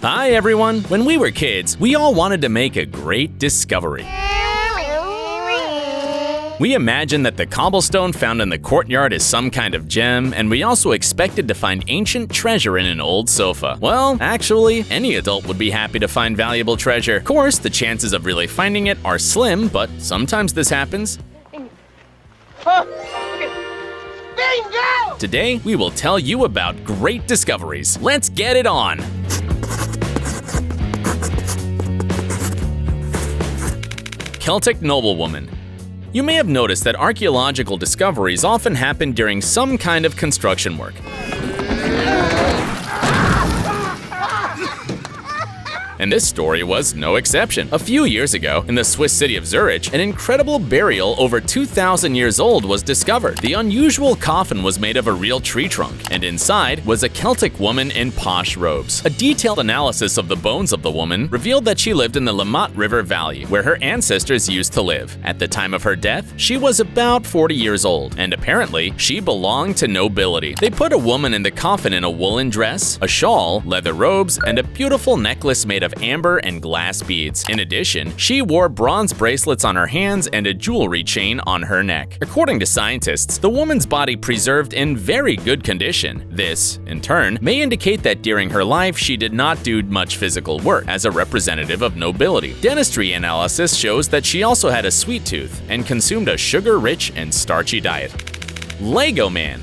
Hi everyone! When we were kids, we all wanted to make a great discovery. We imagined that the cobblestone found in the courtyard is some kind of gem, and we also expected to find ancient treasure in an old sofa. Well, actually, any adult would be happy to find valuable treasure. Of course, the chances of really finding it are slim, but sometimes this happens. Bingo! Today, we will tell you about great discoveries. Let's get it on! Celtic noblewoman. You may have noticed that archaeological discoveries often happen during some kind of construction work. And this story was no exception. A few years ago, in the Swiss city of Zurich, an incredible burial over 2,000 years old was discovered. The unusual coffin was made of a real tree trunk, and inside was a Celtic woman in posh robes. A detailed analysis of the bones of the woman revealed that she lived in the Limmat River Valley, where her ancestors used to live. At the time of her death, she was about 40 years old, and apparently, she belonged to nobility. They put a woman in the coffin in a woolen dress, a shawl, leather robes, and a beautiful necklace made of amber and glass beads. In addition, she wore bronze bracelets on her hands and a jewelry chain on her neck. According to scientists, the woman's body preserved in very good condition. This, in turn, may indicate that during her life she did not do much physical work as a representative of nobility. Dentistry analysis shows that she also had a sweet tooth and consumed a sugar-rich and starchy diet. Lego Man.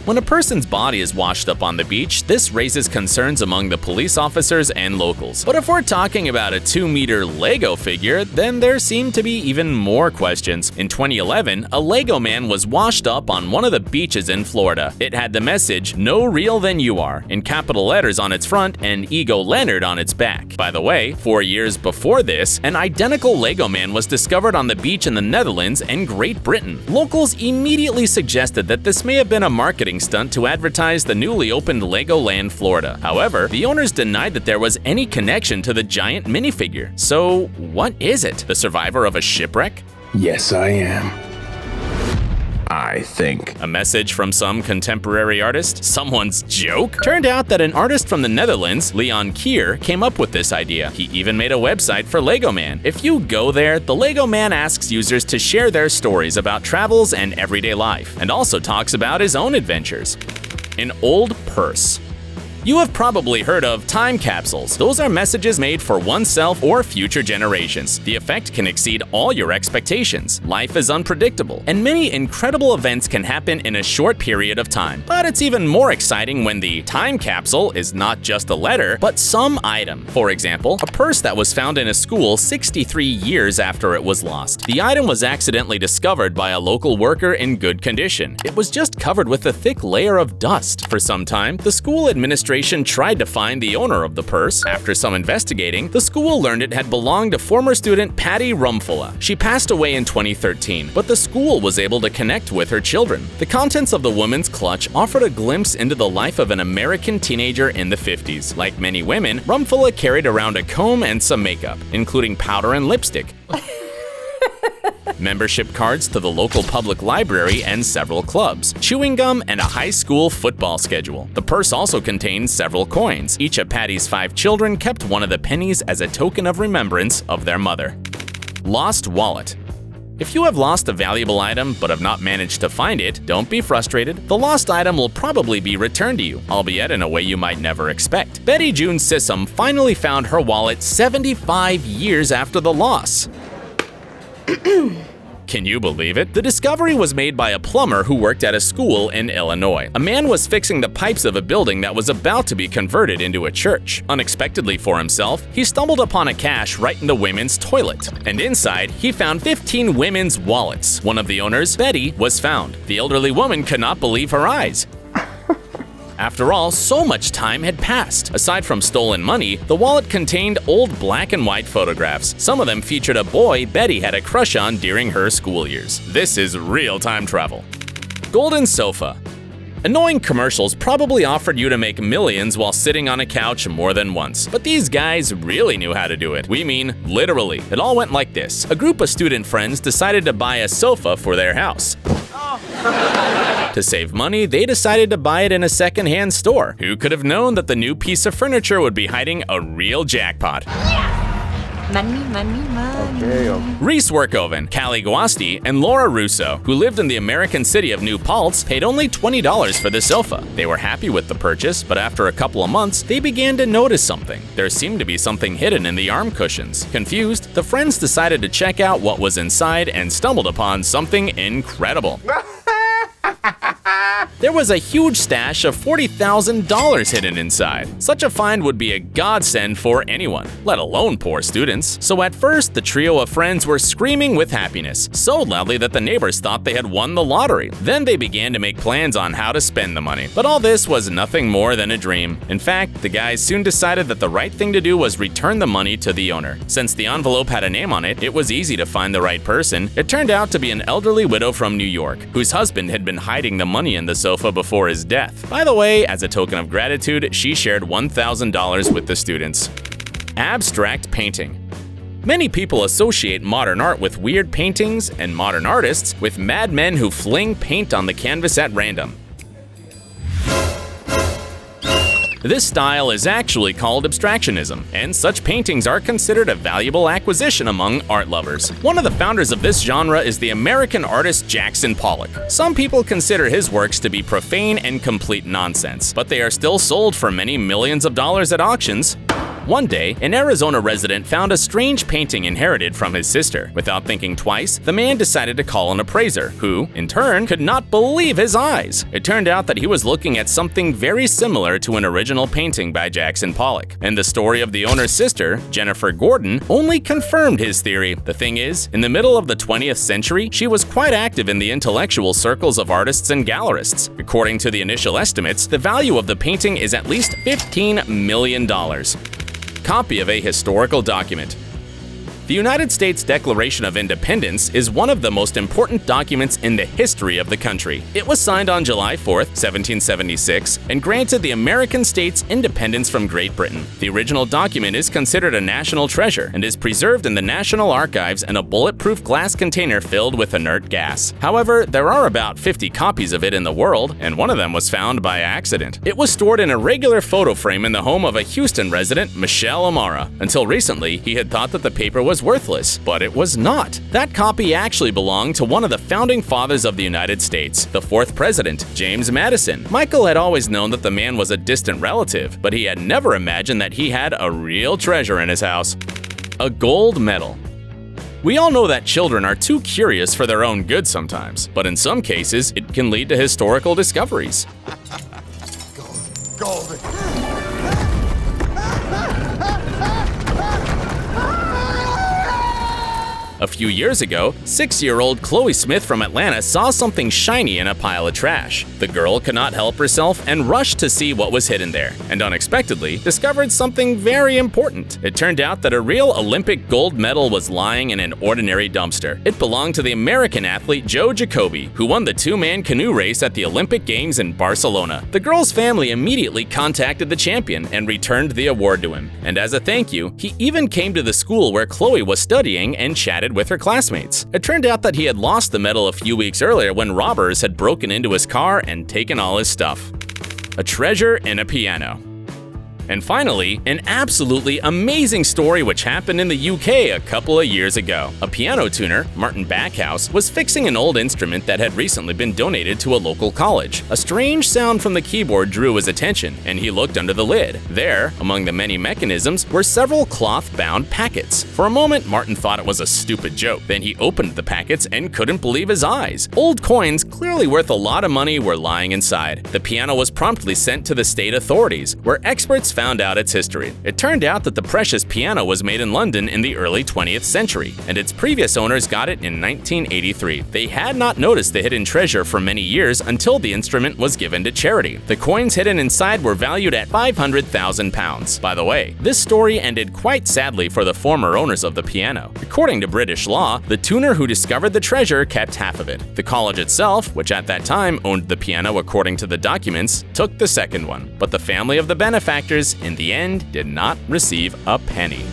When a person's body is washed up on the beach, this raises concerns among the police officers and locals. But if we're talking about a 2-meter Lego figure, then there seem to be even more questions. In 2011, a Lego man was washed up on one of the beaches in Florida. It had the message, "No real than you are," in capital letters on its front and Ego Leonard on its back. By the way, 4 years before this, an identical Lego man was discovered on the beach in the Netherlands and Great Britain. Locals immediately suggested that this may have been a marketing stunt to advertise the newly opened Legoland Florida. However, the owners denied that there was any connection to the giant minifigure. So, what is it? The survivor of a shipwreck? Yes, I am. I think. A message from some contemporary artist? Someone's joke? Turned out that an artist from the Netherlands, Leon Kier, came up with this idea. He even made a website for Lego Man. If you go there, the Lego Man asks users to share their stories about travels and everyday life, and also talks about his own adventures. An old purse. You have probably heard of time capsules. Those are messages made for oneself or future generations. The effect can exceed all your expectations. Life is unpredictable, and many incredible events can happen in a short period of time. But it's even more exciting when the time capsule is not just a letter, but some item. For example, a purse that was found in a school 63 years after it was lost. The item was accidentally discovered by a local worker in good condition. It was just covered with a thick layer of dust. For some time, the school administration tried to find the owner of the purse. After some investigating, the school learned it had belonged to former student Patty Rumfulla. She passed away in 2013, but the school was able to connect with her children. The contents of the woman's clutch offered a glimpse into the life of an American teenager in the 50s. Like many women, Rumfulla carried around a comb and some makeup, including powder and lipstick. Membership cards to the local public library and several clubs, chewing gum, and a high school football schedule. The purse also contained several coins. Each of Patty's 5 children kept one of the pennies as a token of remembrance of their mother. Lost wallet. If you have lost a valuable item but have not managed to find it, don't be frustrated. The lost item will probably be returned to you, albeit in a way you might never expect. Betty June Sissom finally found her wallet 75 years after the loss. Can you believe it? The discovery was made by a plumber who worked at a school in Illinois. A man was fixing the pipes of a building that was about to be converted into a church. Unexpectedly for himself, he stumbled upon a cache right in the women's toilet. And inside, he found 15 women's wallets. One of the owners, Betty, was found. The elderly woman could not believe her eyes. After all, so much time had passed. Aside from stolen money, the wallet contained old black and white photographs. Some of them featured a boy Betty had a crush on during her school years. This is real time travel. Golden sofa. Annoying commercials probably offered you to make millions while sitting on a couch more than once. But these guys really knew how to do it. We mean, literally. It all went like this. A group of student friends decided to buy a sofa for their house. To save money, they decided to buy it in a second-hand store. Who could have known that the new piece of furniture would be hiding a real jackpot? Money, money, money. Okay. Reese Workoven, Callie Guasti, and Laura Russo, who lived in the American city of New Paltz, paid only $20 for the sofa. They were happy with the purchase, but after a couple of months, they began to notice something. There seemed to be something hidden in the arm cushions. Confused, the friends decided to check out what was inside and stumbled upon something incredible. There was a huge stash of $40,000 hidden inside. Such a find would be a godsend for anyone, let alone poor students. So at first, the trio of friends were screaming with happiness, so loudly that the neighbors thought they had won the lottery. Then they began to make plans on how to spend the money. But all this was nothing more than a dream. In fact, the guys soon decided that the right thing to do was return the money to the owner. Since the envelope had a name on it, it was easy to find the right person. It turned out to be an elderly widow from New York, whose husband had been hiding the money in the sofa before his death. By the way, as a token of gratitude, she shared $1,000 with the students. Abstract painting. Many people associate modern art with weird paintings and modern artists with madmen who fling paint on the canvas at random. This style is actually called abstractionism, and such paintings are considered a valuable acquisition among art lovers. One of the founders of this genre is the American artist Jackson Pollock. Some people consider his works to be profane and complete nonsense, but they are still sold for many millions of dollars at auctions. One day, an Arizona resident found a strange painting inherited from his sister. Without thinking twice, the man decided to call an appraiser, who, in turn, could not believe his eyes. It turned out that he was looking at something very similar to an original painting by Jackson Pollock. And the story of the owner's sister, Jennifer Gordon, only confirmed his theory. The thing is, in the middle of the 20th century, she was quite active in the intellectual circles of artists and gallerists. According to the initial estimates, the value of the painting is at least $15 million. Copy of a historical document. The United States Declaration of Independence is one of the most important documents in the history of the country. It was signed on July 4, 1776, and granted the American states independence from Great Britain. The original document is considered a national treasure and is preserved in the National Archives in a bulletproof glass container filled with inert gas. However, there are about 50 copies of it in the world, and one of them was found by accident. It was stored in a regular photo frame in the home of a Houston resident, Michelle Amara. Until recently, he had thought that the paper was worthless, but it was not. That copy actually belonged to one of the founding fathers of the United States, the fourth president, James Madison. Michael had always known that the man was a distant relative, but he had never imagined that he had a real treasure in his house. A gold medal. We all know that children are too curious for their own good sometimes, but in some cases, it can lead to historical discoveries. Gold. A few years ago, 6-year-old Chloe Smith from Atlanta saw something shiny in a pile of trash. The girl could not help herself and rushed to see what was hidden there, and unexpectedly discovered something very important. It turned out that a real Olympic gold medal was lying in an ordinary dumpster. It belonged to the American athlete Joe Jacoby, who won the 2-man canoe race at the Olympic Games in Barcelona. The girl's family immediately contacted the champion and returned the award to him. And as a thank you, he even came to the school where Chloe was studying and chatted with her classmates. It turned out that he had lost the medal a few weeks earlier when robbers had broken into his car and taken all his stuff. A treasure in a piano. And finally, an absolutely amazing story which happened in the UK a couple of years ago. A piano tuner, Martin Backhouse, was fixing an old instrument that had recently been donated to a local college. A strange sound from the keyboard drew his attention, and he looked under the lid. There, among the many mechanisms, were several cloth-bound packets. For a moment, Martin thought it was a stupid joke. Then he opened the packets and couldn't believe his eyes. Old coins, clearly worth a lot of money, were lying inside. The piano was promptly sent to the state authorities, where experts found out its history. It turned out that the precious piano was made in London in the early 20th century, and its previous owners got it in 1983. They had not noticed the hidden treasure for many years until the instrument was given to charity. The coins hidden inside were valued at £500,000. By the way, this story ended quite sadly for the former owners of the piano. According to British law, the tuner who discovered the treasure kept half of it. The college itself, which at that time owned the piano according to the documents, took the second one. But the family of the benefactors, in the end, did not receive a penny.